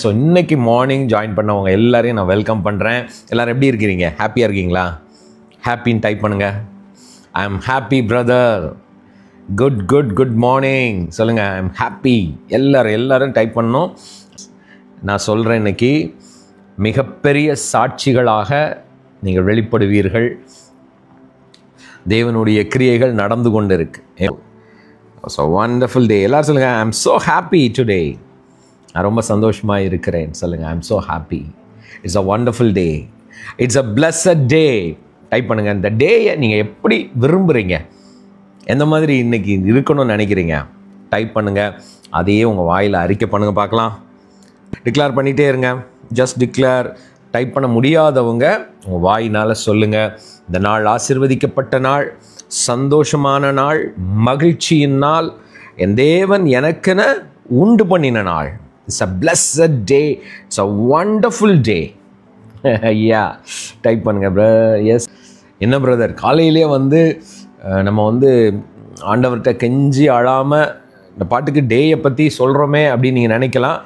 So இன்னைக்கு morning join பண்ணவங்க எல்லாரையும் நான் வெல்கம் பண்ணுறேன். எல்லோரும் எப்படி இருக்கிறீங்க? ஹாப்பியாக இருக்கீங்களா? ஹாப்பின்னு டைப் பண்ணுங்கள். I am happy brother. Good morning சொல்லுங்கள். I am happy. எல்லோரும் டைப் பண்ணணும். நான் சொல்கிறேன், இன்னைக்கு மிகப்பெரிய சாட்சிகளாக நீங்கள் வெளிப்படுவீர்கள். தேவனுடைய கிரியைகள் நடந்து கொண்டு இருக்கு. ஸோ வண்டர்ஃபுல் டே. எல்லோரும் சொல்லுங்கள், I am so happy today. நான் ரொம்ப சந்தோஷமாக இருக்கிறேன் சொல்லுங்கள். I am so happy. It's a wonderful day. It's a blessed day. Type பண்ணுங்கள். இந்த டேயை நீங்கள் எப்படி விரும்புகிறீங்க, எந்த மாதிரி இன்றைக்கி இருக்கணும்னு நினைக்கிறீங்க, டைப் பண்ணுங்கள். அதையே உங்கள் வாயில் அறிக்கை பண்ணுங்கள் பார்க்கலாம். டிக்ளேர் பண்ணிகிட்டே இருங்க. Just declare. டைப் பண்ண முடியாதவங்க உங்கள் வாயினால் சொல்லுங்கள். இந்த நாள் ஆசீர்வதிக்கப்பட்ட நாள், சந்தோஷமான நாள், மகிழ்ச்சியின் நாள், என் தேவன் எனக்கென உண்டு பண்ணின நாள். It's a blessed day. It's a wonderful டே. ஐயா டைப் பண்ணுங்க. எஸ். என்ன பிரதர், காலையிலே நம்ம ஆண்டவர்கிட்ட கெஞ்சி அழாமல் இந்த பாட்டுக்கு டேயை பற்றி சொல்கிறோமே அப்படின்னு நீங்கள் நினைக்கலாம்.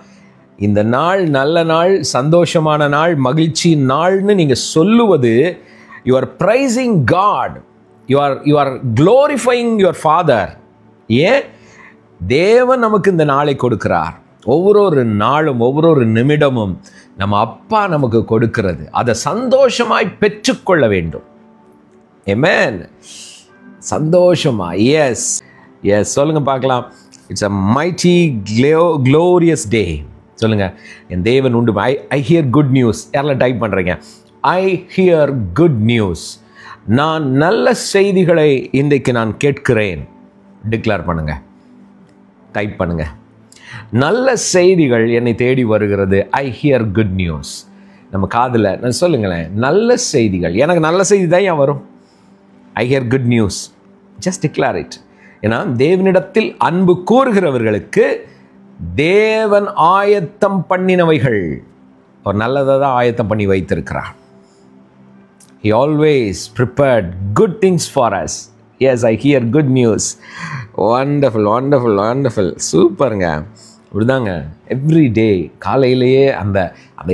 இந்த நாள் நல்ல நாள், சந்தோஷமான நாள், மகிழ்ச்சியின் நாள்னு நீங்கள் சொல்லுவது, you are praising God, you are glorifying your father. ஏன்? தேவன் நமக்கு இந்த நாளை கொடுக்கிறார். ஒவ்வொரு நாளும் ஒவ்வொரு நிமிடமும் நம்ம அப்பா நமக்கு கொடுக்கிறது. அதை சந்தோஷமாய் பெற்றுக்கொள்ள வேண்டும். ஆமென். சந்தோஷமா. எஸ் எஸ் சொல்லுங்க பார்க்கலாம். இட்ஸ் அ மைட்டி க்ளோரியஸ் டே. சொல்லுங்க. என் தேவன் உண்டு. ஐ ஹியர் குட் நியூஸ். யாரெல்லாம் டைப் பண்ணுறீங்க? ஐ ஹியர் குட் நியூஸ். நான் நல்ல செய்திகளை இன்றைக்கு நான் கேட்கிறேன். டிக்ளேர் பண்ணுங்க. டைப் பண்ணுங்க. நல்ல செய்திகள் என்னை தேடி வருகிறது. ஐ ஹியர் குட் நியூஸ். நம்ம காதில் நான் சொல்லுங்களேன், நல்ல செய்திகள். எனக்கு நல்ல செய்தி தான் ஏன் வரும்? I hear good news. Just declare it. ஏன்னா தேவனிடத்தில் அன்பு கூறுகிறவர்களுக்கு தேவன் ஆயத்தம் பண்ணினவைகள் ஒரு நல்லதாக தான் ஆயத்தம் பண்ணி வைத்திருக்கிறார். He always prepared good things for us. Yes, I hear good news. Wonderful. சூப்பருங்க. இப்படிதாங்க எவ்ரி டே காலையிலேயே அந்த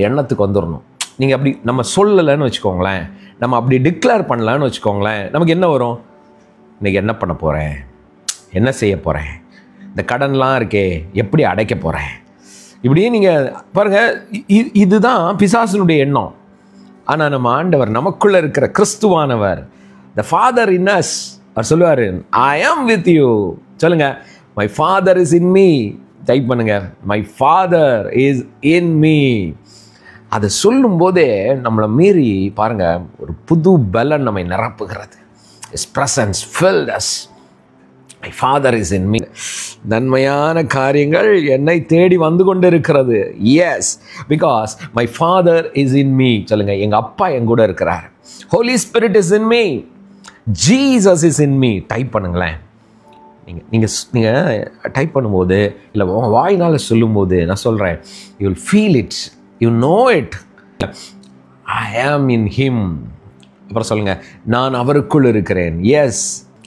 எண்ணத்துக்கு வந்துடணும். நீங்கள் அப்படி நம்ம சொல்லலைன்னு வச்சுக்கோங்களேன், நம்ம அப்படி டிக்ளேர் பண்ணலான்னு வச்சுக்கோங்களேன், நமக்கு என்ன வரும்? இன்றைக்கி என்ன பண்ண போகிறேன், என்ன செய்ய போகிறேன், இந்த கடன்லாம் இருக்கே எப்படி அடைக்க போகிறேன், இப்படியே நீங்கள் பாருங்கள். இதுதான் பிசாசனுடைய எண்ணம். ஆனால் நம்ம ஆண்டவர், நமக்குள்ளே இருக்கிற கிறிஸ்துவானவர், த ஃபாதர் இன் அஸ், அவர் சொல்லுவார், ஐ ஆம் வித் யூ. சொல்லுங்க. My father is in me. Type பண்ணுங்க. My father is in me. அதை சொல்லும் போதே நம்மளை மீறி பாருங்க, ஒரு புது பலன் நம்மை நிரப்புகிறது. His presence filled us. My father is in me. நன்மையான காரியங்கள் என்னை தேடி வந்து கொண்டு இருக்கிறது. Yes, because my father is in me. சொல்லுங்க. எங்க அப்பா என் கூட இருக்கிறார். Holy Spirit is in me. Jesus is in me. Type பண்ணுங்களேன். நீங்கள் டைப் பண்ணும்போது, இல்லை உங்கள் வாயினால் சொல்லும்போது, நான் சொல்கிறேன், you will feel it, you know it. I am in him. அப்புறம் சொல்லுங்கள், நான் அவருக்குள் இருக்கிறேன். எஸ்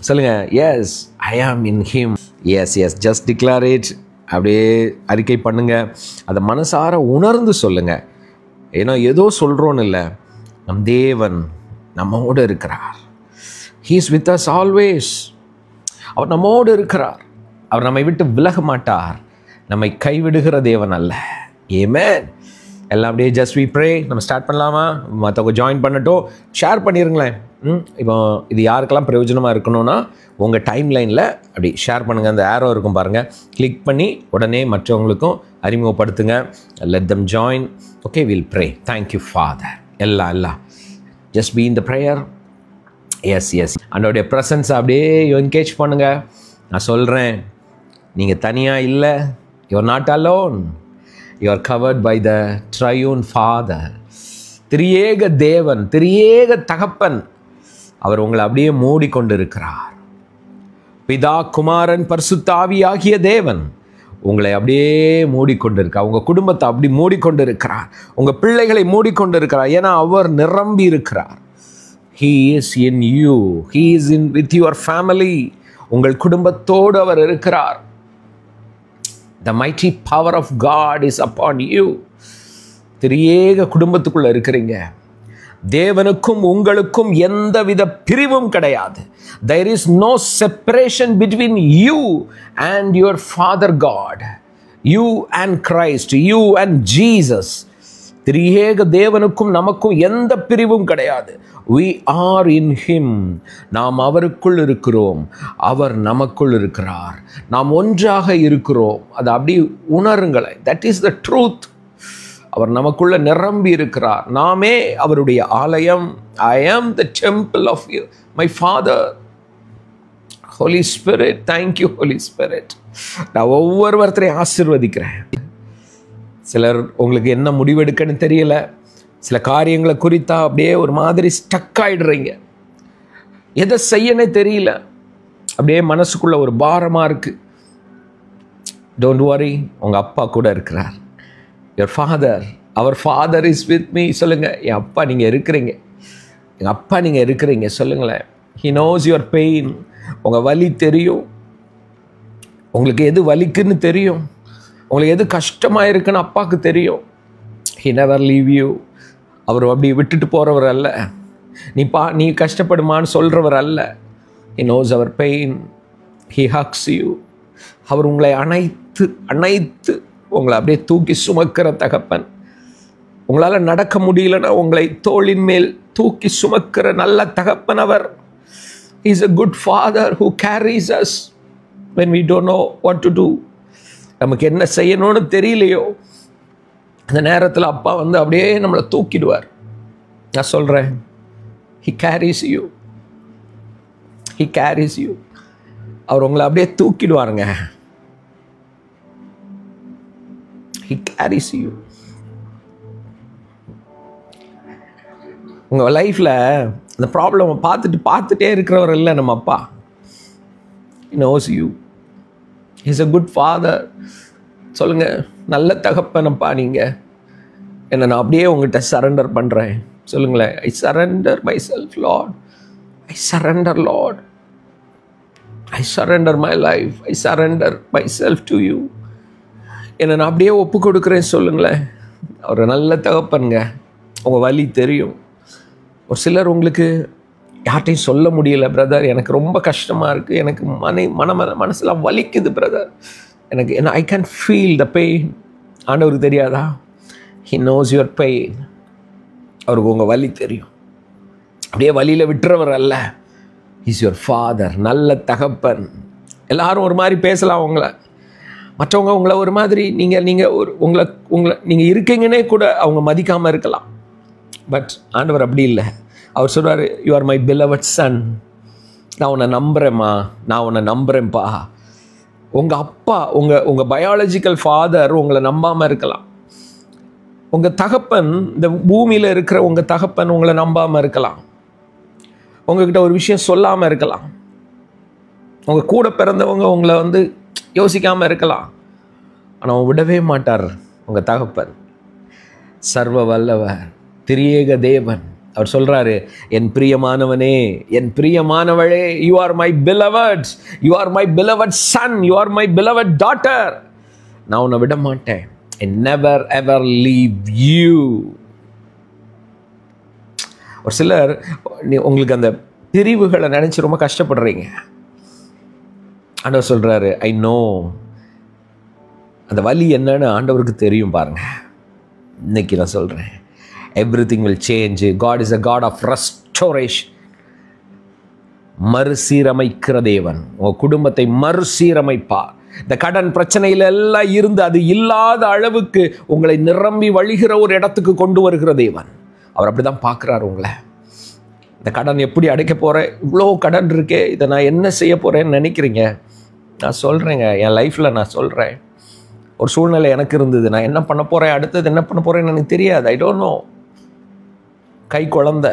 சொல்லுங்கள். S, I am in him. Yes just declare it. அப்படியே அறிக்கை பண்ணுங்கள். அதை மனசார உணர்ந்து சொல்லுங்கள். ஏன்னா ஏதோ சொல்கிறோன்னு இல்லை, நம் தேவன் நம்மோடு இருக்கிறார். He is with us always. அவர் நம்மோடு இருக்கிறார். அவர் நம்மை விட்டு விலக மாட்டார். நம்மை கைவிடுகிற தேவன் அல்ல. ஆமென். எல்லாம் அப்படியே ஜஸ்ட் வி ப்ரே. நம்ம ஸ்டார்ட் பண்ணலாமா? மற்றவங்க ஜாயின் பண்ணட்டும். ஷேர் பண்ணிடுங்களேன். இப்போ இது யாருக்கெல்லாம் பிரயோஜனமாக இருக்கணும்னா, உங்கள் டைம் லைனில் அப்படி ஷேர் பண்ணுங்கள். அந்த ஏரோ இருக்கும் பாருங்கள், கிளிக் பண்ணி உடனே மற்றவங்களுக்கும் அறிமுகப்படுத்துங்க. Let them join. Okay, will pray. Thank you father. எல்லாம் just be in the prayer. Yes அந்தோடைய ப்ரெசன்ஸ் அப்படியே என்கேஜ் பண்ணுங்கள். நான் சொல்கிறேன், நீங்கள் தனியாக இல்லை. You are not alone. You are covered by the triune father. திரியேக தேவன், திரியேக தகப்பன், அவர் உங்களை அப்படியே மூடிக்கொண்டு இருக்கிறார். பிதா, குமாரன், பரிசுத்த ஆவியாகிய தேவன் உங்களை அப்படியே மூடிக்கொண்டு இருக்கிறார். உங்கள் குடும்பத்தை அப்படி மூடிக்கொண்டு இருக்கிறார். உங்கள் பிள்ளைகளை மூடிக்கொண்டு இருக்கிறார். ஏன்னா அவர் நிரம்பி இருக்கிறார். He is in you. He is in with your family. உங்கள் குடும்பத்தோடு அவர் இருக்கிறார். The mighty power of God is upon you. திரியேக குடும்பத்துக்குள்ள இருக்கிறீங்க. தேவனுக்கும் உங்களுக்கும் எந்தவித பிரிவும் கிடையாது. There is no separation between you and your Father God, you and Christ, you and Jesus. திரியேக தேவனுக்கும் நமக்கும் எந்த பிரிவும் கிடையாது. We are in him. நாம் அவருக்குள் இருக்கிறோம், அவர் நமக்குள் இருக்கிறார், நாம் ஒன்றாக இருக்கிறோம். அது அப்படி உணருங்களேன். That is the truth. அவர் நமக்குள்ள நிரம்பி இருக்கிறார், நாமே அவருடைய ஆலயம். I am the temple of my Father. Holy Spirit, thank you Holy Spirit. நான் ஒவ்வொருவரையும் ஆசீர்வதிக்கிறேன். சிலர் உங்களுக்கு என்ன முடிவெடுக்கன்னு தெரியல, சில காரியங்களை குறித்தா அப்படியே ஒரு மாதிரி ஸ்டக் ஆயிடுறீங்க, எதை செய்யனே தெரியல, அப்படியே மனசுக்குள்ள ஒரு பாரமாக இருக்கு. டோன்ட் வரி, உங்கள் அப்பா கூட இருக்கிறார். Your Father, our Father is with me. சொல்லுங்க, என் அப்பா நீங்கள் இருக்கிறீங்க, எங்கள் அப்பா நீங்கள் இருக்கிறீங்க சொல்லுங்களேன். He knows your pain. உங்கள் வலி தெரியும், உங்களுக்கு எது வலிக்குன்னு தெரியும், உங்களுக்கு எது கஷ்டமாக இருக்குன்னு அப்பாவுக்கு தெரியும். He never leave you. அவர் அப்படி விட்டுட்டு போகிறவர் அல்ல. நீ கஷ்டப்படுமான்னு சொல்கிறவர் அல்ல. He knows our pain. He hugs you. அவர் உங்களை அணைத்து உங்களை அப்படியே தூக்கி சுமக்கிற தகப்பன். உங்களால் நடக்க முடியலன்னா உங்களை தோளின் மேல் தூக்கி சுமக்கிற நல்ல தகப்பன் அவர். He is a good father who carries us when we don't know what to do. நமக்கு என்ன செய்யணும்னு தெரியலையோ அந்த நேரத்தில் அப்பா வந்து அப்படியே நம்மளை தூக்கிடுவார். நான் சொல்கிறேன், He carries you. He carries you. அவர் உங்களை அப்படியே தூக்கிடுவாருங்க. He carries you. உங்கள் லைஃப்பில் அந்த ப்ராப்ளமை பார்த்துட்டே இருக்கிறவர் இல்லை நம்ம அப்பா. He knows you. He is a good father. சொல்லுங்கள், நல்ல தகப்பனப்பா நீங்கள். என்னை நான் அப்படியே உங்கள்கிட்ட சரண்டர் பண்ணுறேன். சொல்லுங்களேன், I surrender myself, Lord. I surrender, Lord. I surrender my life. I surrender myself to you. என்னை நான் அப்படியே ஒப்பு கொடுக்குறேன் சொல்லுங்களேன். ஒரு நல்ல தகப்பனுங்க. உங்கள் வலி தெரியும். ஒரு சிலர் உங்களுக்கு யார்ட்டையும் சொல்ல முடியல, பிரதர் எனக்கு ரொம்ப கஷ்டமாக இருக்குது, எனக்கு மனசெல்லாம் வலிக்குது பிரதர், எனக்கு I can feel the pain. ஆண்டவருக்கு தெரியாதா? He knows your pain. அவருக்கு உங்கள் வலி தெரியும். அப்படியே வலியில் விட்டுறவர் அல்ல. He's your father. நல்ல தகப்பன். எல்லாரும் ஒரு மாதிரி பேசலாம் உங்களை, மற்றவங்க உங்களை ஒரு மாதிரி நீங்கள் உங்களை நீங்கள் இருக்கீங்கன்னே கூட அவங்க மதிக்காமல் இருக்கலாம். பட் ஆண்டவர் அப்படி இல்லை. அவர் சொல்கிறார், you are my beloved Sun. நான் உன்னை நம்புகிறேம்மா, நான் உன்னை நம்புகிறேன்ப்பா. உங்கள் அப்பா, உங்கள் பயாலஜிக்கல் ஃபாதர் உங்களை நம்பாமல் இருக்கலாம். உங்கள் தகப்பன், இந்த பூமியில் இருக்கிற உங்கள் தகப்பன் உங்களை நம்பாமல் இருக்கலாம். உங்ககிட்ட ஒரு விஷயம் சொல்லாமல் இருக்கலாம். உங்கள் கூட பிறந்தவங்க உங்களை வந்து யோசிக்காமல் இருக்கலாம். ஆனால் விடவே மாட்டார் உங்கள் தகப்பன். சர்வ வல்லவர், திரியேக தேவன். அவர் சொல்கிறாரு, என் பிரியமானவனே, என் பிரியமானவளே, you are my beloved, you are my beloved son, you are my beloved daughter. நான் உன்னை விட மாட்டேன். I never ever leave you. ஒரு சிலர் உங்களுக்கு அந்த பிரிவுகளை நினச்சி ரொம்ப கஷ்டப்படுறீங்க. ஆண்டவர் சொல்கிறாரு, ஐ நோ. அந்த வலி என்னன்னு ஆண்டவருக்கு தெரியும் பாருங்க. இன்னைக்கு நான் சொல்கிறேன், everything will change. God is a God of restoration. மறுசீரமைக்கிற தேவன். உங்கள் குடும்பத்தை மறுசீரமைப்பார். இந்த கடன் பிரச்சனையில் எல்லாம் இருந்து அது இல்லாத அளவுக்கு உங்களை நிரம்பி வழிகிற ஒரு இடத்துக்கு கொண்டு வருகிற தேவன். அவர் அப்படி தான் பார்க்குறாரு உங்களை. இந்த கடன் எப்படி அடைக்க போகிறேன், இவ்வளோ கடன் இருக்கே, இதை நான் என்ன செய்ய போகிறேன்னு நினைக்கிறீங்க. நான் சொல்கிறேங்க, என் லைஃப்பில் நான் சொல்கிறேன், ஒரு சூழ்நிலை எனக்கு இருந்தது. நான் என்ன பண்ண போகிறேன், அடுத்தது என்ன பண்ண போகிறேன்னு எனக்கு தெரியாது. I don't know. கை குழந்தை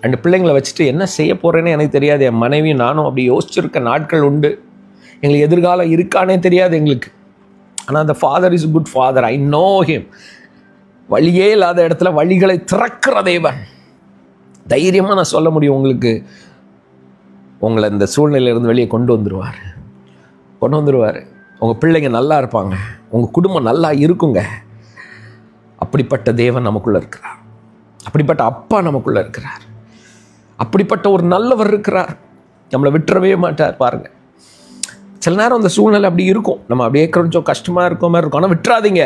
2 பிள்ளைங்களை வச்சுட்டு என்ன செய்ய போகிறேன்னு எனக்கு தெரியாது. என் மனைவி நானும் அப்படி யோசிச்சிருக்க நாட்கள் உண்டு. எங்களுக்கு எதிர்காலம் இருக்கானே தெரியாது எங்களுக்கு. ஆனால் அந்த father is good father. I know him. வழியே இல்லாத இடத்துல வழிகளை திறக்கிற தேவன். தைரியமாக நான் சொல்ல முடியும் உங்களுக்கு, உங்களை இந்த சூழ்நிலையிலிருந்து வெளியே கொண்டு வந்துடுவார். உங்கள் பிள்ளைங்க நல்லா இருப்பாங்க, உங்கள் குடும்பம் நல்லா இருக்குங்க. அப்படிப்பட்ட தேவன் நமக்குள்ள இருக்கிறார். அப்படிப்பட்ட அப்பா நமக்குள்ள இருக்கிறார். அப்படிப்பட்ட ஒரு நல்லவர் இருக்கிறார். நம்மளை விட்டுறவே மாட்டார். பாருங்க, சில நேரம் அந்த சூழ்நிலை அப்படி இருக்கும், நம்ம அப்படியே கொஞ்சம் கஷ்டமாக இருக்க மாதிரி இருக்கும். ஆனால் விட்டுறாதீங்க,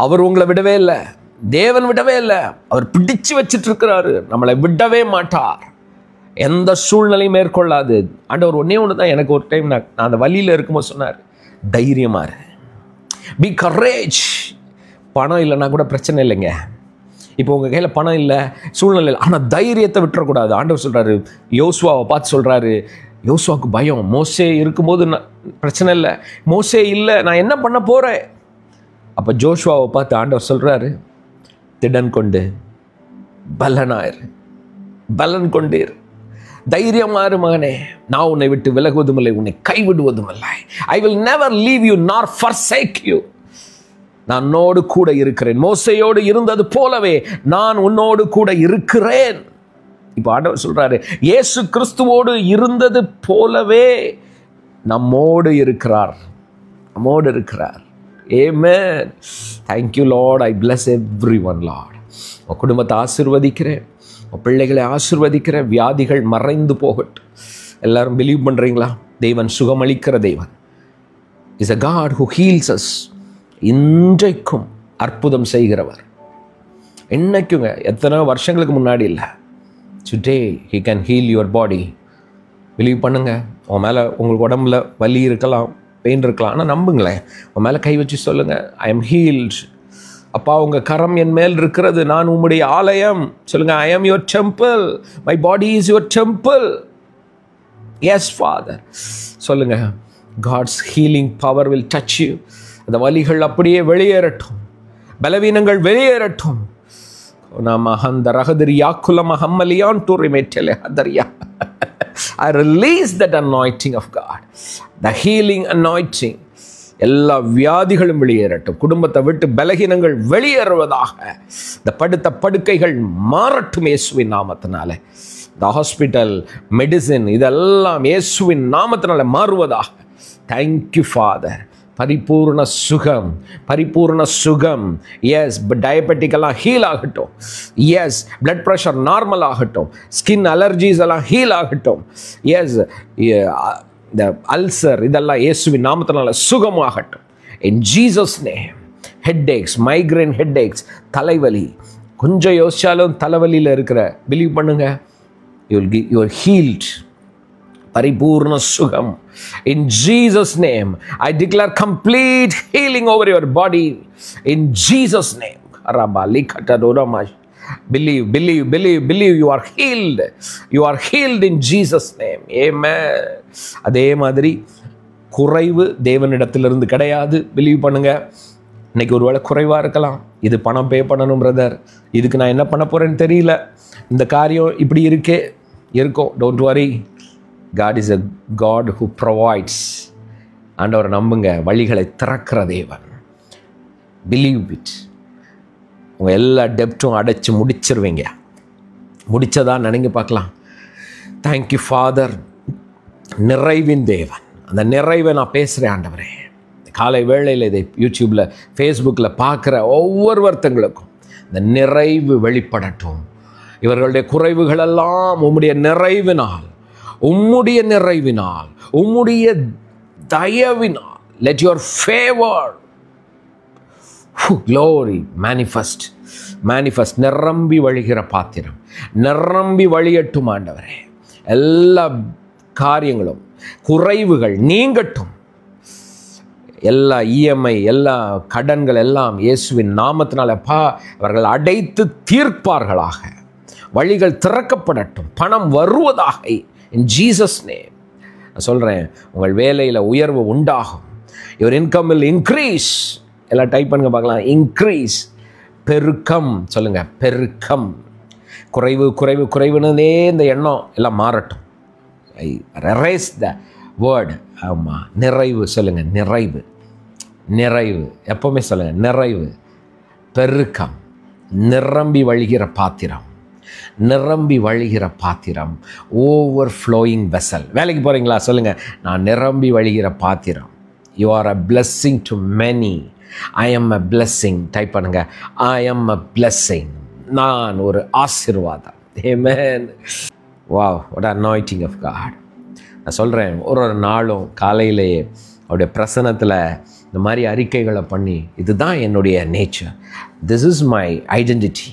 அவர் உங்களை விடவே இல்லை. தேவன் விடவே இல்லை. அவர் பிடிச்சு வச்சுட்டு இருக்கிறாரு. நம்மளை விடவே மாட்டார். எந்த சூழ்நிலையும் மேற்கொள்ளாது. ஆண்டவர் ஒன்றே ஒன்று தான் எனக்கு ஒரு டைம் நான் அந்த வழியில் இருக்கும்போது சொன்னார், தைரியமா இரு, பி கரேஜ். பணம் இல்லைன்னா கூட பிரச்சனை இல்லைங்க. இப்போ உங்கள் கையில் பணம் இல்லை, சூழ்நிலை இல்லை, ஆனால் தைரியத்தை விட்டுறக்கூடாது. ஆண்டவர் சொல்கிறாரு, யோசுவாவை பார்த்து சொல்கிறாரு, யோசுவாவுக்கு பயம். மோசே இருக்கும்போது பிரச்சனை இல்லை, மோசே இல்லை, நான் என்ன பண்ண போகிறேன்? அப்போ ஜோஷுவாவை பார்த்து ஆண்டவர் சொல்கிறாரு, திடன் கொண்டு பலனாயிரு, பலன் கொண்டீர், தைரியமாறு மகனே, நான் உன்னை விட்டு விலகுவதும் இல்லை, உன்னை கைவிடுவதும் இல்லை. I will never leave you நார் forsake you. நான் உன்னோடு கூட இருக்கிறேன். மோசையோடு இருந்தது போலவே நான் உன்னோடு கூட இருக்கிறேன். இப்போ ஆண்டவர் சொல்றாரு, இயேசு கிறிஸ்துவோடு இருந்தது போலவே நம்மோடு இருக்கிறார். நம்மோடு இருக்கிறார். Amen. Thank you Lord. I bless everyone Lord. உன் குடும்பத்தை ஆசீர்வதிக்கிறேன், உன் பிள்ளைகளை ஆசீர்வதிக்கிறேன். வியாதிகள் மறைந்து போகட்டும். எல்லாரும் பிலீவ் பண்றீங்களா? தேவன் சுகமளிக்கிற தேவன். is a God who heals us. இன்றைக்கும் அற்புதம் செய்கிறவர். என்னைக்குங்க, எத்தனை வருஷங்களுக்கு முன்னாடி இல்லை, today he can heal your body. Believe பண்ணுங்க. உன் மேலே உங்களுக்கு உடம்புல வலி இருக்கலாம், பெயின் இருக்கலாம், ஆனால் நம்புங்களேன். உன் மேலே கை வச்சு சொல்லுங்க, ஐ எம் ஹீல்ட். அப்பா, உங்கள் கரம் என் மேல் இருக்கிறது, நான் உம்முடைய ஆலயம். சொல்லுங்க, I am your temple, my body is your temple. Yes father. சொல்லுங்க, God's healing power will touch you. அந்த வலிகள் அப்படியே வெளியேறட்டும், பலவீனங்கள் வெளியேறட்டும். அந்த ரகதரியா குலம ஹம்மலியான் டூரிமேட்டலே ஹதரியா. I release that anointing of God, the healing anointing. எல்லா வியாதிகளும் வெளியேறட்டும். குடும்பத்தை விட்டு பலகீனங்கள் வெளியேறுவதாக. இந்த படுத்த படுக்கைகள் மாறட்டும் இயேசுவின் நாமத்தினால. இந்த ஹாஸ்பிட்டல் மெடிசின் இதெல்லாம் இயேசுவின் நாமத்தினால மாறுவதாக. Thank you father. பரிபூர்ண சுகம், பரிபூர்ண சுகம். எஸ், டயபெட்டிக் எல்லாம் ஹீல் ஆகட்டும். எஸ், பிளட் ப்ரெஷர் நார்மல் ஆகட்டும். ஸ்கின் அலர்ஜிஸ் எல்லாம் ஹீல் ஆகட்டும். எஸ், இந்த அல்சர் இதெல்லாம் இயேசுவின் நாமத்தினால சுகமாகட்டும். In Jesus name. Headaches, migraine headaches, தலைவலி, கொஞ்சம் யோசிச்சாலும் தலைவலியில் இருக்கிற, பிலீவ் பண்ணுங்க, யூ ஆர் ஹீல்ட். பரிபூர்ண சுகம். In Jesus name, I declare complete healing over your body. In Jesus name. Believe, believe, believe, believe. You are healed. You are healed in Jesus name. Amen. அதே மாதிரி குறைவு தேவனிடத்திலிருந்து கிடையாது. Believe பண்ணுங்க. இன்னைக்கு ஒருவேளை குறைவாக இருக்கலாம். இது பணம் பே பண்ணணும் பிரதர், இதுக்கு நான் என்ன பண்ண போறேன்னு தெரியல, இந்த காரியம் இப்படி இருக்கே இருக்கும். Don't worry. God is a God who provides. ஆண்டவரை நம்புங்க, வழிகளை திறக்கிற தேவன். Believe it. உங்கள் எல்லா டெப்டும் அடைச்சி முடிச்சிருவீங்க. முடிச்சதா நினைங்க பார்க்கலாம். Thank you father. நிறைவின் தேவன். அந்த நிறைவை நான் பேசுகிறேன் ஆண்டவரே. காலை வேளையில் இதை யூடியூப்பில் ஃபேஸ்புக்கில் பார்க்குற ஒவ்வொருத்தங்களுக்கும் இந்த நிறைவு வெளிப்படட்டும். இவர்களுடைய குறைவுகளெல்லாம் உம்முடைய நிறைவினால், உம்முடைய நிறைவினால், உம்முடைய தயவினால், let your favor, glory manifest, manifest. நிரம்பி வழிகிற பாத்திரம் நிரம்பி வழியட்டும் ஆண்டவரே. எல்லா காரியங்களும் குறைவுகள் நீங்கட்டும். எல்லா இஎம்ஐ, எல்லா கடன்கள் எல்லாம் இயேசுவின் நாமத்தினால அவர்கள் அடைத்து தீர்ப்பார்களாக. வழிகள் திறக்கப்படட்டும். பணம் வருவதாக. In Jesus name. நான் சொல்கிறேன், உங்கள் வேலையில் உயர்வு உண்டாகும். your income will increase. எல்லாம் டைப் பண்ணுங்க பார்க்கலாம். இன்க்ரீஸ், பெருக்கம். சொல்லுங்கள், பெருக்கம். குறைவு குறைவு குறைவுன்னே இந்த எண்ணம் எல்லாம் மாறட்டும். ஐ erase the word. ஆமாம், நிறைவு. சொல்லுங்கள், நிறைவு. நிறைவு எப்போவுமே சொல்லுங்கள், நிறைவு. பெருக்கம். நிரம்பி வழிகிற பாத்திரம், நிரம்பி வழிகிற பாத்திரம். Overflowing vessel. வேலைக்கு போகிறீங்களா? சொல்லுங்கள், நான் நிரம்பி வழிகிற பாத்திரம். You are a blessing to many. I am a blessing. Type பண்ணுங்க, ஐ எம் அ பிளெஸ்ஸிங். நான் ஒரு ஆசீர்வாதம். ஆமென். Wow, what anointing of God. நான் சொல்கிறேன், ஒரு ஒரு நாளும் காலையிலேயே அவருடைய பிரசன்னத்தில் இந்த மாதிரி அறிக்கைகளை பண்ணி, இதுதான் என்னுடைய nature, this is my identity,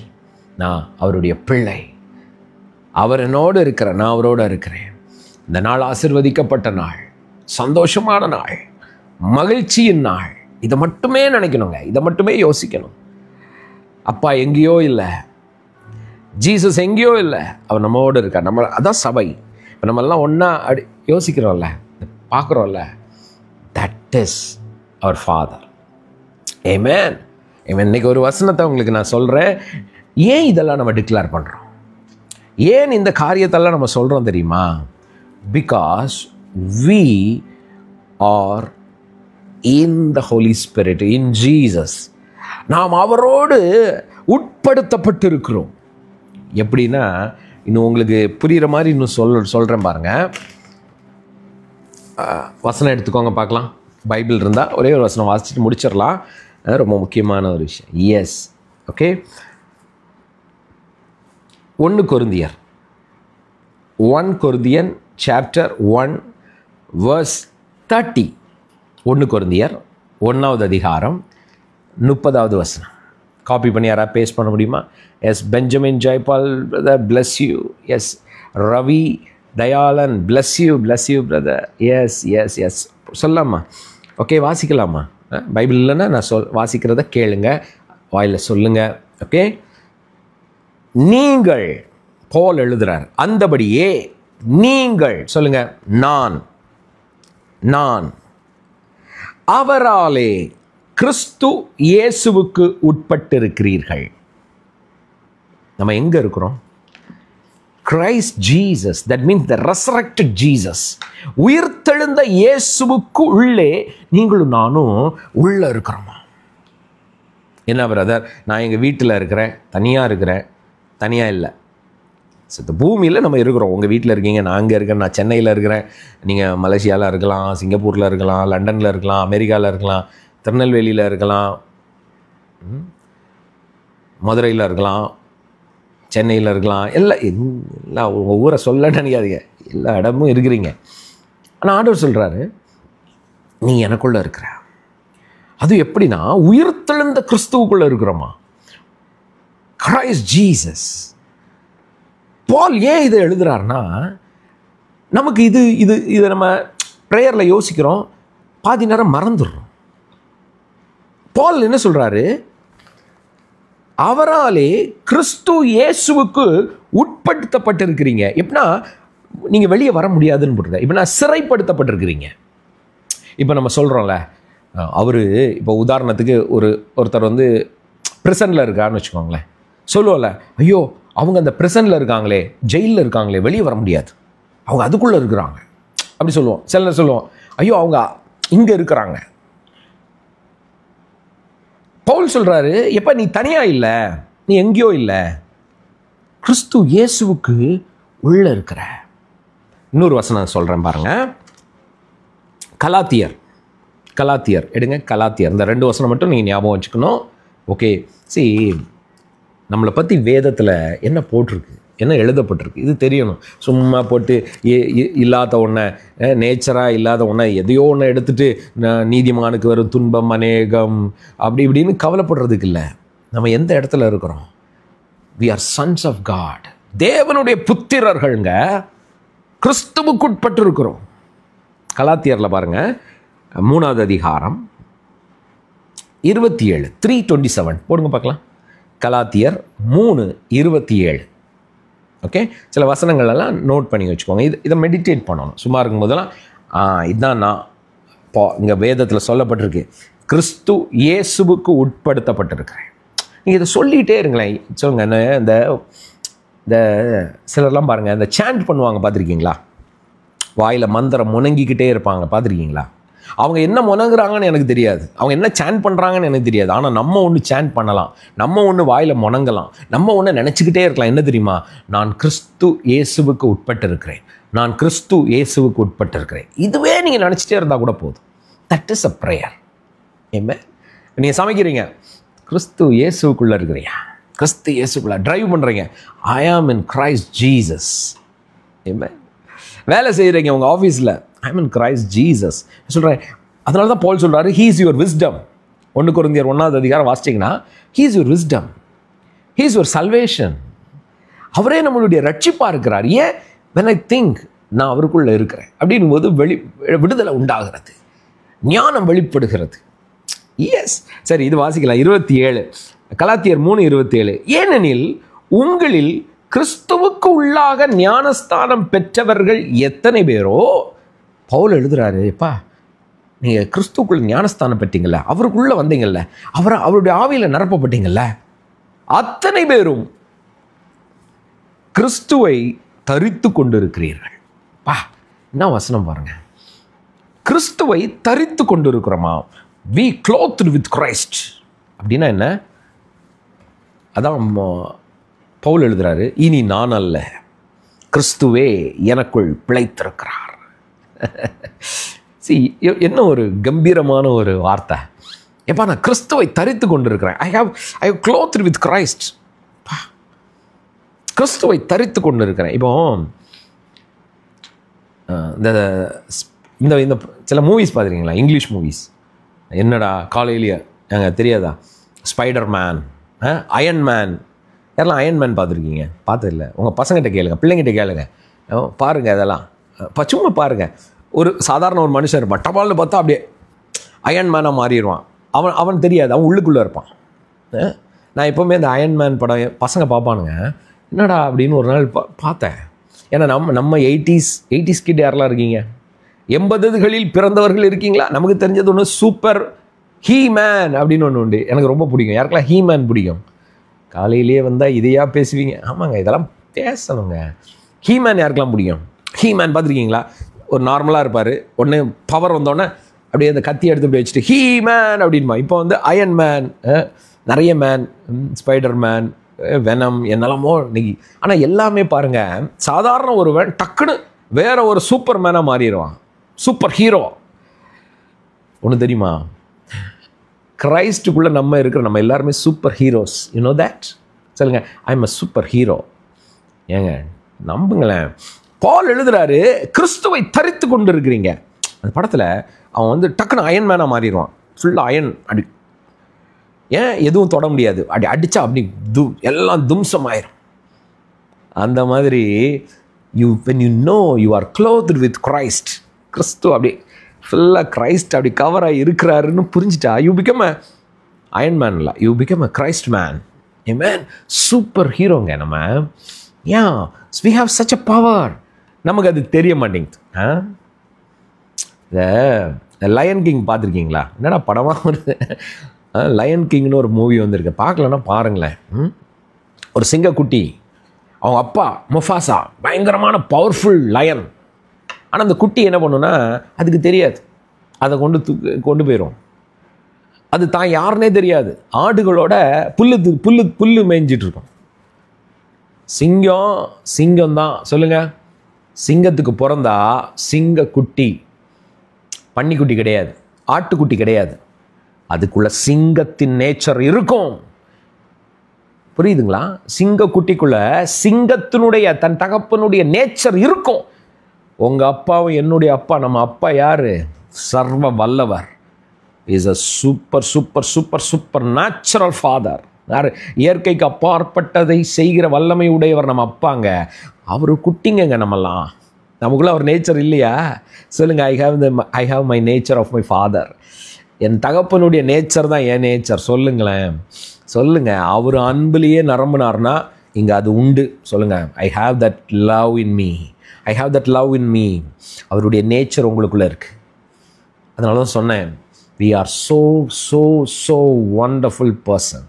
நான் அவருடைய பிள்ளை, அவர் என்னோடு இருக்கிறேன், நான் அவரோடு இருக்கிறேன். இந்த நாள் ஆசீர்வதிக்கப்பட்ட நாள், சந்தோஷமான நாள், மகிழ்ச்சியின் நாள். இதை மட்டுமே நினைக்கணுங்க, இதை மட்டுமே யோசிக்கணும். அப்பா எங்கேயோ இல்லை, ஜீசஸ் எங்கேயோ இல்லை, அவர் நம்மோடு இருக்கார். நம்ம அதான் சபை. இப்போ நம்மெல்லாம் ஒன்றா யோசிக்கிறோம்ல, பார்க்குறோம்ல, தட் இஸ் அவர் ஃபாதர். ஆமென். ஆமென். இன்னைக்கு ஒரு வசனத்தை உங்களுக்கு நான் சொல்கிறேன். ஏன் இதெல்லாம் நம்ம டிக்ளேர் பண்ணுறோம், ஏன் இந்த காரியத்தெல்லாம் நம்ம சொல்கிறோம் தெரியுமா? Because we are in the Holy Spirit, in Jesus. நாம் அவரோடு உட்படுத்தப்பட்டு இருக்கிறோம். எப்படின்னா, இன்னும் உங்களுக்கு புரிகிற மாதிரி இன்னும் சொல்கிறேன் பாருங்கள். வசனம் எடுத்துக்கோங்க பார்க்கலாம். பைபிள் இருந்தால் ஒரே ஒரு வசனம் வாசிச்சுட்டு முடிச்சிடலாம். ரொம்ப முக்கியமான ஒரு விஷயம். Yes, okay. 1 Corinthian chapter 1 verse 30. 1 கொரிந்தியர் 1வது அதிகாரம் 30வது வசனம். காப்பி பண்ணி யாராவது பேஸ்ட் பண்ண முடியுமா? Yes, Benjamin Jayapal brother, bless you. Yes, Ravi Dayalan, bless you brother. Yes yes yes, சொல்லலாமா? ஓகே, வாசிக்கலாமா? பைபிள் இல்லைன்னா நான் வாசிக்கிறத கேளுங்க, வாயில் சொல்லுங்கள். ஓகே, நீங்கள், பவுல் எழுதுறார், அந்தபடியே நீங்கள் சொல்லுங்க, நான் அவராலே கிறிஸ்து இயேசுவுக்கு உட்பட்டிருக்கிறீர்கள். நம்ம எங்க இருக்கிறோம்? Christ Jesus, that means the resurrected Jesus. உயிர்த்தெழுந்த இயேசுவுக்கு உள்ளே நீங்களும் நானும் உள்ள இருக்கிறோமா? என்ன பிரதர், நான் எங்கள் வீட்டில் இருக்கிறேன், தனியாக இருக்கிறேன். தனியாக இல்லை, இந்த பூமியில் நம்ம இருக்கிறோம். உங்கள் வீட்டில் இருக்கீங்க, நான் அங்கே இருக்கேன், நான் சென்னையில் இருக்கிறேன், நீங்கள் மலேசியாவில் இருக்கலாம், சிங்கப்பூரில் இருக்கலாம், லண்டனில் இருக்கலாம், அமெரிக்காவில் இருக்கலாம், திருநெல்வேலியில் இருக்கலாம், மதுரையில் இருக்கலாம், சென்னையில் இருக்கலாம், எல்லாம் உங்கள் ஊரை சொல்ல நினைக்காதீங்க, எல்லா இடமும் இருக்கிறீங்க. ஆனால் ஆண்டவர் சொல்கிறாரு, நீ எனக்குள்ளே இருக்கிற. அது எப்படின்னா, உயிர்த்தெழுந்த கிறிஸ்துவுக்குள்ளே இருக்கிறோமா? Christ Jesus. பால் ஏன் இதை எழுதுறாருன்னா, நமக்கு இது நம்ம ப்ரேயரில் யோசிக்கிறோம், பாதி நேரம் மறந்துடுறோம். பால் என்ன சொல்கிறாரு? அவராலே கிறிஸ்து இயேசுவுக்கு உட்படுத்தப்பட்டிருக்கிறீங்க. எப்படின்னா, நீங்கள் வெளியே வர முடியாதுன்னு போடுறது. இப்படின்னா சிறைப்படுத்தப்பட்டிருக்கிறீங்க. இப்போ நம்ம சொல்கிறோம்ல, அவர் இப்போ உதாரணத்துக்கு ஒருத்தர் வந்து ப்ரிசனில் இருக்காருன்னு வச்சுக்கோங்களேன். சொல்லுவோம்ல, ஐயோ அவங்க அந்த ப்ரிசனில் இருக்காங்களே, ஜெயிலில் இருக்காங்களே, வெளியே வர முடியாது, அவங்க அதுக்குள்ளே இருக்கிறாங்க அப்படி சொல்லுவோம். சில சொல்லுவோம், ஐயோ அவங்க இங்கே இருக்கிறாங்க. பவுல் சொல்கிறாரு, எப்போ நீ தனியாக இல்லை, நீ எங்கேயோ இல்லை, கிறிஸ்து இயேசுவுக்கு உள்ளே இருக்கிற. இன்னொரு வசனம் சொல்கிறேன் பாருங்க. கலாத்தியர் எடுங்க, கலாத்தியர். இந்த 2 வசனம் மட்டும் நீங்கள் ஞாபகம் வச்சுக்கணும். ஓகே, சரி, நம்மளை பற்றி வேதத்தில் என்ன போட்டிருக்கு, என்ன எழுதப்பட்டிருக்கு, இது தெரியணும். சும்மா போட்டு இல்லாத ஒன்றை, நேச்சராக இல்லாத ஒன்றை எதையோ ஒன்று எடுத்துகிட்டு நீதிமானுக்கு வரும் துன்பம் அநேகம் அப்படி இப்படின்னு கவலைப்படுறதுக்கு இல்லை. நம்ம எந்த இடத்துல இருக்கிறோம்? we are sons of God, தேவனுடைய புத்திரர்கள்ங்க, கிறிஸ்துவுக்குட்பட்டு இருக்கிறோம். கலாத்தியரில் பாருங்கள், 3வது அதிகாரம் 27, 3:27 போடுங்க பார்க்கலாம். கலாத்தியர் 3:27. ஓகே, சில வசனங்களெல்லாம் நோட் பண்ணி வச்சுக்கோங்க. இதை மெடிடேட் பண்ணணும். சும்மா இருக்கும்போதெல்லாம் இதுதான் நான் இங்கே வேதத்தில் சொல்லப்பட்டிருக்கு, கிறிஸ்து இயேசுவுக்கு உட்படுத்தப்பட்டிருக்கிறேன். நீங்கள் இதை சொல்லிகிட்டே இருங்களேன். சொல்லுங்க, இந்த சிலர்லாம் பாருங்கள், இந்த சாண்ட் பண்ணுவாங்க, பார்த்துருக்கீங்களா? வாயில் மந்திரம் முணங்கிக்கிட்டே இருப்பாங்க, பார்த்துருக்கீங்களா? அவங்க என்ன முணங்குறாங்கன்னு எனக்கு தெரியாது, அவங்க என்ன சாண்ட் பண்ணுறாங்கன்னு எனக்கு தெரியாது. ஆனால் நம்ம ஒன்று சாண்ட் பண்ணலாம், நம்ம ஒன்று வாயில் முணங்கலாம், நம்ம ஒன்று நினச்சிக்கிட்டே இருக்கலாம். என்ன தெரியுமா? நான் கிறிஸ்து இயேசுவுக்கு உட்பட்டு இருக்கிறேன், நான் கிறிஸ்து இயேசுவுக்கு உட்பட்டு இருக்கிறேன். இதுவே நீங்கள் நினச்சிட்டே இருந்தால் கூட போதும். That is a prayer. ஏமே நீங்கள் சமைக்கிறீங்க, கிறிஸ்து இயேசுக்குள்ளே இருக்கிறீங்க, கிறிஸ்து இயேசுக்குள்ளே டிரைவ் பண்ணுறீங்க, ஐ ஆம் இன் கிரைஸ்ட் ஜீசஸ். ஏமே வேலை செய்கிறீங்க உங்கள் ஆஃபீஸில், ஐ ஆம் இன் கிரைஸ்ட் ஜீசஸ் சொல்கிறேன். அதனால தான் பவுல் சொல்கிறாரு, ஹீ இஸ் யுவர் விஸ்டம். 1 கொரிந்தியர் 1ஆவது அதிகாரம் வாசிச்சிங்கன்னா, he is your wisdom, he is your salvation. அவரே நம்மளுடைய ரட்சிப்பாக இருக்கிறார். ஏன்? when I think நான் அவருக்குள்ளே இருக்கிறேன் அப்படின்னும் போது விடுதலை உண்டாகிறது, ஞானம் வெளிப்படுகிறது. எஸ், சரி, இது வாசிக்கலாம். 27 கலாத்தியர் 3:27. ஏனெனில் உங்களில் கிறிஸ்துவுக்கு உள்ளாக ஞானஸ்தானம் பெற்றவர்கள் எத்தனை பேரோ, பவுல் எழுதுறாரு, எப்பா நீங்கள் கிறிஸ்துவுக்குள்ள ஞானஸ்தானம் பெற்றீங்கல்ல, அவருக்குள்ளே வந்தீங்கல்ல, அவருடைய ஆவியில் நிரப்பப்பட்டீங்கல்ல, அத்தனை பேரும் கிறிஸ்துவை தரித்து கொண்டு இருக்கிறீர்கள். பா, என்ன வசனம் பாருங்க. கிறிஸ்துவை தரித்து கொண்டு இருக்கிறோமா? we clothed with Christ அப்படின்னா என்ன? அதான் பவுல் எழுதுறாரு, இனி நான் அல்ல, கிறிஸ்துவே எனக்குள் பிழைத்திருக்கிறார். என்ன ஒரு கம்பீரமான ஒரு வார்த்தை. எப்பா, நான் கிறிஸ்துவை தரித்து கொண்டு இருக்கிறேன். I have clothed with Christ. கிறிஸ்துவை தரித்து கொண்டு இருக்கிறேன். இப்போ இந்த இந்த சில மூவிஸ் பார்த்துருக்கீங்களா? English movies. என்னடா காலையிலேயே நாங்கள் தெரியாதா? Spider man, iron man. யாரெல்லாம் அயன் மேன் பார்த்துருக்கீங்க? பார்த்ததில்ல. உங்கள் பசங்கிட்ட கேளுங்க, பிள்ளைங்கிட்ட கேளுங்க, பாருங்கள். அதெல்லாம் சும்மா பாருங்கள். ஒரு சாதாரண ஒரு மனுஷன் இருப்பான், டபால்னு பார்த்தா அப்படியே அயன் மேனாக மாறிடுவான். அவன் தெரியாது, அவன் உள்ளுக்குள்ளே இருப்பான். நான் எப்போவுமே இந்த அயன் மேன் படம் பசங்க பார்ப்பானுங்க. என்னடா அப்படின்னு ஒரு நாள் பார்த்தேன். ஏன்னா நம்ம 80s கிட்ட யாரெல்லாம் இருக்கீங்க? 80களில் பிறந்தவர்கள் இருக்கீங்களா? நமக்கு தெரிஞ்சது ஒன்று சூப்பர் ஹீமேன் அப்படின்னு ஒன்று உண்டு. எனக்கு ரொம்ப பிடிக்கும். யாருக்கெல்லாம் ஹீமேன் பிடிக்கும்? காலையிலேயே வந்தால் இதையா பேசுவீங்க? ஆமாங்க, இதெல்லாம் பேசணுங்க. ஹீமேன் யாருக்கெல்லாம் பிடிக்கும்? ஹீமேன் பார்த்துருக்கீங்களா? ஒரு நார்மலாக இருப்பார், ஒன்று பவர் வந்தோடனே அப்படியே அந்த கத்தி எடுத்து அப்படி வச்சுட்டு ஹீமேன் அப்படின்மா. இப்போ வந்து அயன் மேன், நிறைய மேன், ஸ்பைடர் மேன், வெனம், என்னெல்லாமோ இன்னைக்கு. ஆனால் எல்லாமே பாருங்கள், சாதாரண ஒருவன் டக்குன்னு வேற ஒரு சூப்பர் மேனாக மாறிடுவான், சூப்பர் ஹீரோ. ஒன்று தெரியுமா? கிரைஸ்டுக்குள்ளே நம்ம எல்லாருமே superheroes. You know that? சொல்லுங்க, I am a superhero. ஏங்க நம்புங்களேன். பால் எழுதுறாரு, கிறிஸ்துவை தரித்து கொண்டு இருக்கிறீங்க. அந்த படத்தில் அவன் வந்து டக்குன்னு அயன் மேனாக மாறிடுவான். ஃபுல்லாக அயன் அடி, ஏன் எதுவும் தொட முடியாது, அப்படி அடித்தா அப்படி எல்லாம் தும்சம் ஆயிரும். அந்த மாதிரி when you know you are clothed with Christ, கிறிஸ்து அப்படி ஃபுல்லாக கிரைஸ்ட் அப்படி கவராக இருக்கிறாருன்னு புரிஞ்சிட்டா, you become a Iron Man இல்லை, you become a Christ man. ஏ மேன், சூப்பர் ஹீரோங்க நம்ம. ஏன் we have such a power. நமக்கு அது தெரிய மாட்டேங்குது. இந்த லயன் கிங் பார்த்துருக்கீங்களா? என்னடா படமாக வருது. லயன் கிங்னு ஒரு மூவி வந்திருக்கு, பார்க்கலன்னா பாருங்களேன். ஒரு சிங்கக்குட்டி, அவங்க அப்பா முஃபாசா பயங்கரமான பவர்ஃபுல் லயன். ஆனால் அந்த குட்டி என்ன பண்ணுன்னா அதுக்கு தெரியாது, அதை கொண்டு போயிடும். அது தான் யாருன்னே தெரியாது. ஆடுகளோட புல்லு மேய்ஞ்சிட்டு இருக்கும். சிங்கம் தான். சொல்லுங்கள், சிங்கத்துக்கு பிறந்தா சிங்கக்குட்டி, பன்னிக்குட்டி கிடையாது, ஆட்டுக்குட்டி கிடையாது. அதுக்குள்ள சிங்கத்தின் நேச்சர் இருக்கும். புரியுதுங்களா? சிங்கக்குட்டிக்குள்ள சிங்கத்தினுடைய தன் தகப்பனுடைய நேச்சர் இருக்கும். உங்கள் அப்பாவும் என்னுடைய அப்பா, நம்ம அப்பா யாரு? சர்வ வல்லவர். Is a super super super super natural father. யார்? இயற்கைக்கு அப்பாற்பட்டதை செய்கிற வல்லமை உடையவர் நம்ம அப்பாங்க. அவர் குட்டிங்க. நம்மெல்லாம் நமக்குள்ள அவர் நேச்சர் இல்லையா? சொல்லுங்கள், I have my nature of my father. என் தகப்பனுடைய நேச்சர் தான் என் நேச்சர். சொல்லுங்கள். அவர் அன்பிலேயே நிரம்பினார்னா இங்கே அது உண்டு. சொல்லுங்கள், I have that love in me. அவருடைய நேச்சர் உங்களுக்குள்ளே இருக்குது. அதனால தான் சொன்னேன், we are so wonderful person.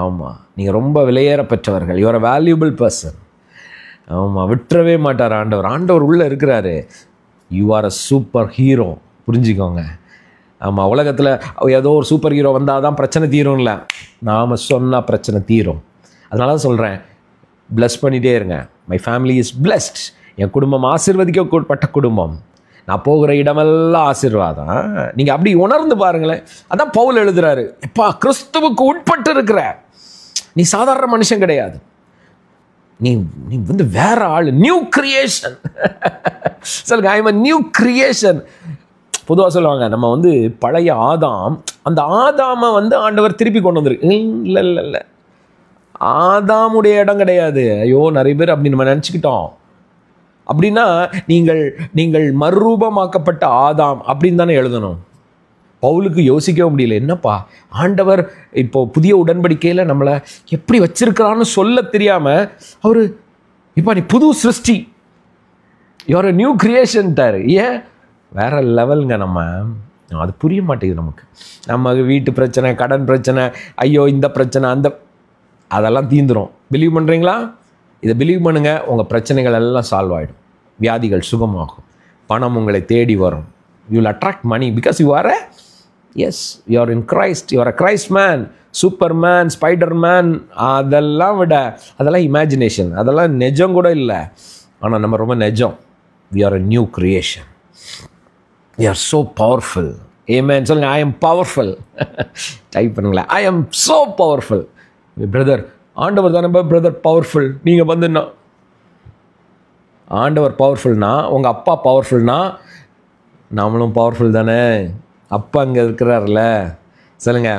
ஆமாம், நீங்கள் ரொம்ப விலையேற பெற்றவர்கள். You are a valuable person. ஆமாம், விட்டுறவே மாட்டார் ஆண்டவர் உள்ளே இருக்கிறாரு. You are a super hero. புரிஞ்சுக்கோங்க. ஆமாம், உலகத்தில் ஏதோ ஒரு சூப்பர் ஹீரோ வந்தால் தான் பிரச்சனை தீரும்ல. நாம் சொன்னால் பிரச்சனை தீரும். அதனால தான் சொல்கிறேன், ப்ளஸ் பண்ணிகிட்டே இருங்க. My family is blessed. என் குடும்பம் ஆசீர்வதிக்கப்பட்ட குடும்பம். நான் போகிற இடமெல்லாம் ஆசீர்வாதம். நீங்கள் அப்படி உணர்ந்து பாருங்களேன். அதான் பவுல் எழுதுறாரு, எப்பா கிறிஸ்துவுக்கு உட்பட்டு இருக்கிற நீ சாதாரண மனுஷன் கிடையாது, நீ நீ வந்து வேற ஆள், நியூ கிரியேஷன். சொல்லுங்க, I M a new creation. பொதுவாக சொல்லுவாங்க, நம்ம வந்து பழைய ஆதாம், அந்த ஆதாமை வந்து ஆண்டவர் திருப்பி கொண்டு வந்திருக்கு. இல்லை இல்லை இல்லை, ஆதாமுடைய இடம் கிடையாது. ஐயோ நிறைய பேர் அப்படி நம்ம நினச்சிக்கிட்டோம். அப்படின்னா நீங்கள் மறுரூபமாக்கப்பட்ட ஆதாம் அப்படின்னு தானே எழுதணும். பவுலுக்கு யோசிக்கவே முடியல, என்னப்பா ஆண்டவர் இப்போ புதிய உடன்படிக்கையில் நம்மளை எப்படி வச்சிருக்கிறான்னு சொல்ல தெரியாமல் அவர் இப்போ நீ புது சிருஷ்டி, யுவர் a நியூ கிரியேஷன்ட்டார். ஏன் வேற லெவலுங்க. நம்ம அது புரிய மாட்டேங்குது நமக்கு. நம்ம வீட்டு பிரச்சனை, கடன் பிரச்சனை, ஐயோ இந்த பிரச்சனை, அதெல்லாம் தீந்துரும். பிலீவ் பண்ணுறீங்களா? இதை பிலீவ் பண்ணுங்க, உங்கள் பிரச்சனைகள் எல்லாம் சால்வ் ஆகிடும், வியாதிகள் சுகமாகும், பணம் உங்களை தேடி வரும். You will attract money because you are you are in Christ, you are a Christ man, Superman, Spiderman. அதெல்லாம் இமேஜினேஷன், அதெல்லாம் நிஜம் கூட இல்லை. ஆனால் நம்ம ரொம்ப நிஜம். We are a new creation. We are so powerful. ஆமென் சொல்லுங்க, ஐ எம் பவர்ஃபுல். டைப் பண்ணுங்களேன், I am so powerful. Brother ஆண்டவர் தானே பிரதர் பவர்ஃபுல். நீங்கள் வந்து ஆண்டவர் பவர்ஃபுல்னா, உங்கள் அப்பா பவர்ஃபுல்னா, நம்மளும் பவர்ஃபுல் தானே. அப்பா அங்கே இருக்கிறார்ல. சொல்லுங்க,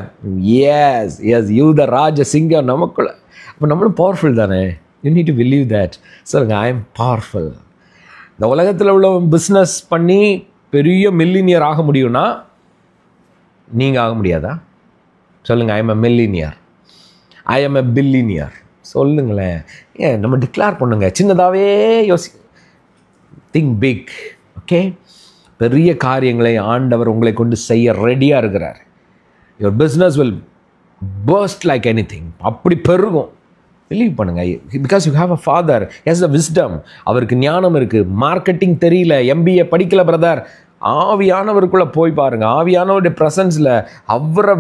எஸ் எஸ் யூ த ராஜ சிங்கம் நமக்குள்ள. அப்போ நம்மளும் பவர்ஃபுல் தானே. You need to believe that. சொல்லுங்க, ஐ எம் பவர்ஃபுல். இந்த உலகத்தில் உள்ள பிஸ்னஸ் பண்ணி பெரிய மில்லினியர் ஆக முடியும்னா நீங்கள் ஆக முடியாதா? சொல்லுங்கள், I M a millionaire, I am a billionaire. சொல்லுங்களேன். ஏன் நம்ம டிக்ளேர் பண்ணுங்க, சின்னதாகவே திங்க் பிக். ஓகே, பெரிய காரியங்களை ஆண்டவர் உங்களை கொண்டு செய்ய ரெடியாக இருக்கிறார். Your business will burst like anything. அப்படி பெருகும். பிலீவ் பண்ணுங்க, because you have a father, has a wisdom. அவருக்கு ஞானம் இருக்குது. மார்க்கெட்டிங் தெரியல, MBA படிக்கல பிரதர், ஆவியானவருக்குள்ளே போய் பாருங்கள். ஆவியானவருடைய ப்ரெசன்ஸில் அவர்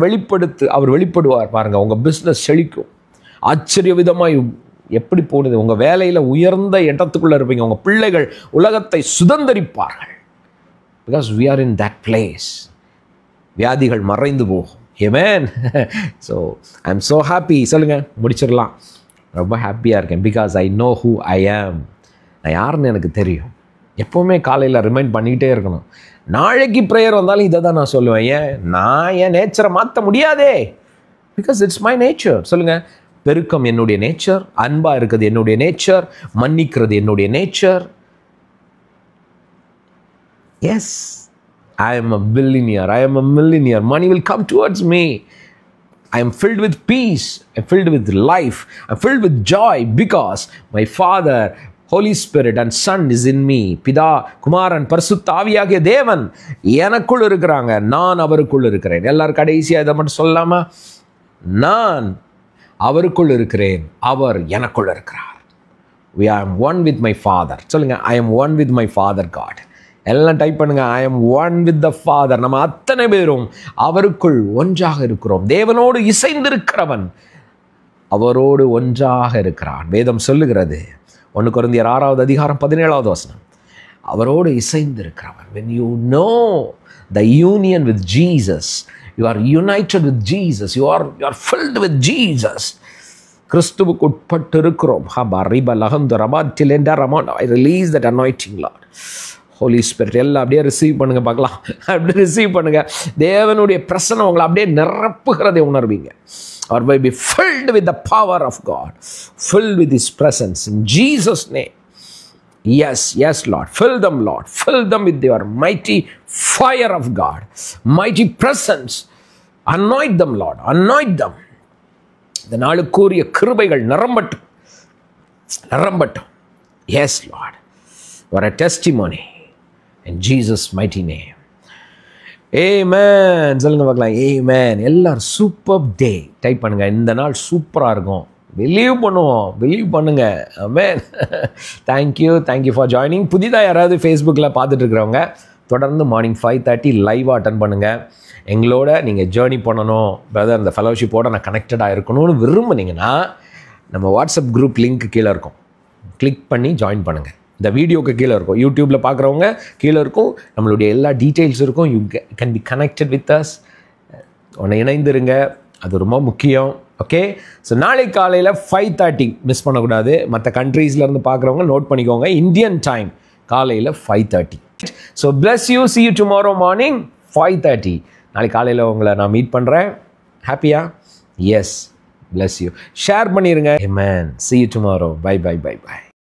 வெளிப்படுவார் பாருங்கள். உங்கள் பிஸ்னஸ் செழிக்கும். ஆச்சரிய விதமாக எப்படி போடுது. உங்கள் வேலையில் உயர்ந்த இடத்துக்குள்ளே இருப்பீங்க. உங்கள் பிள்ளைகள் உலகத்தை சுதந்தரிப்பார்கள். Because we are in that place. வியாதிகள் மறைந்து போகும். ஆமென். So I am so happy. சொல்லுங்கள், முடிச்சிடலாம். ரொம்ப ஹாப்பியாக இருக்கேன். Because I know who I am. நான் யாருன்னு எனக்கு தெரியும். எப்போவுமே காலையில் ரிமைண்ட் பண்ணிக்கிட்டே இருக்கணும். நாளைக்கு ப்ரேயர் வந்தாலும் இதை தான் நான் சொல்லுவேன். ஏன் நான் என் நேச்சரை மாற்ற முடியாதே. Because it's my nature. சொல்லுங்கள், பெருக்கம் என்னுடைய நேச்சர், அன்பாக இருக்கிறது என்னுடைய நேச்சர், மன்னிக்கிறது என்னுடைய nature. Yes, I am a billionaire, I am a millionaire. Money will come towards me. I am filled with peace, I am filled with life, I am filled with joy because my Father, Holy Spirit and Son is in me. பிதா, குமாரன், பரிசுத்த ஆவியாகிய தேவன் எனக்குள் இருக்கிறாங்க, நான் அவருக்குள் இருக்கிறேன். எல்லாரும் கடைசியாக இதை மட்டும் சொல்லாமா? நான் அவருக்குள் இருக்கிறேன், அவர் எனக்குள் இருக்கிறார். We are one with my Father. சொல்லுங்க, I am one with my Father God. எல்லாம் டைப் பண்ணுங்க, I M one with the father. நம்ம அத்தனை பேரும் அவருக்குள் ஒன்றாக இருக்கிறோம். தேவனோடு இசைந்திருக்கிறவன் அவரோடு ஒன்றாக இருக்கிறான். வேதம் சொல்லுகிறது, 1 கொரிந்தியர் 6வது அதிகாரம் 17வது வசனம், அவரோடு இசைந்திருக்கிறவன். when you know the union with Jesus, you are united with Jesus, you are filled with Jesus. கிறிஸ்துவுக்கு உட்பட்டு இருக்கிறோம். I release that anointing, Lord. Holy Spirit எல்லாம் அப்படியே ரிசீவ் பண்ணுங்கள் பார்க்கலாம். அப்படியே ரிசீவ் பண்ணுங்கள். தேவனுடைய பிரசன்னம் உங்களை அப்படியே நிரப்புகிறதை உணர்வீங்க. Or may be filled with the power of God, filled with His presence in Jesus' name. Yes, yes, Lord. Fill them, Lord. Fill them with your mighty fire of God, mighty presence. Anoint them, Lord. Anoint them. இந்த நாளுக்குரிய கிருபைகள் நிரம்பட்டும், நிரம்பட்டும். Yes, Lord. For a testimony. In Jesus' mighty name. Amen. சொல்லுங்க பார்க்கலாம். Amen. எல்லாரும் super டே type பண்ணுங்க. இந்த நாள் சூப்பராக இருக்கும். பிலீவ் பண்ணுவோம், பிலீவ் பண்ணுங்க. ஆமென். Thank you for joining. புதிதாக யாராவது ஃபேஸ்புக்கில் பார்த்துட்டு இருக்கிறவங்க தொடர்ந்து மார்னிங் 5:30 லைவாக அட்டன் பண்ணுங்கள். எங்களோட நீங்கள் ஜேர்னி பண்ணணும் பிரதர், இந்த ஃபெலோஷிப்போடு நான் கனெக்டடாக இருக்கணும்னு விரும்புனீங்கன்னா நம்ம வாட்ஸ்அப் குரூப் லிங்க் கீழே இருக்கும், கிளிக் பண்ணி ஜாயின் பண்ணுங்கள். இந்த வீடியோக்கு கீழே இருக்கும். யூடியூப்பில் பார்க்குறவங்க கீழே இருக்கும், நம்மளுடைய எல்லா டீட்டெயில்ஸ் இருக்கும். You can be connected with us. உன்னை இணைந்துருங்க, அது ரொம்ப முக்கியம். ஓகே, ஸோ நாளை காலையில் 5:30 மிஸ் பண்ணக்கூடாது. மற்ற கண்ட்ரீஸ்லேருந்து பார்க்குறவங்க நோட் பண்ணிக்கோங்க, இந்தியன் டைம் காலையில் 5:30. So bless you, see you tomorrow morning 5:30. நாளைக்கு காலையில் உங்களை நான் மீட் பண்ணுறேன். ஹாப்பியா? Yes, bless you. ஷேர் பண்ணிடுங்க. Amen. See you tomorrow. Bye.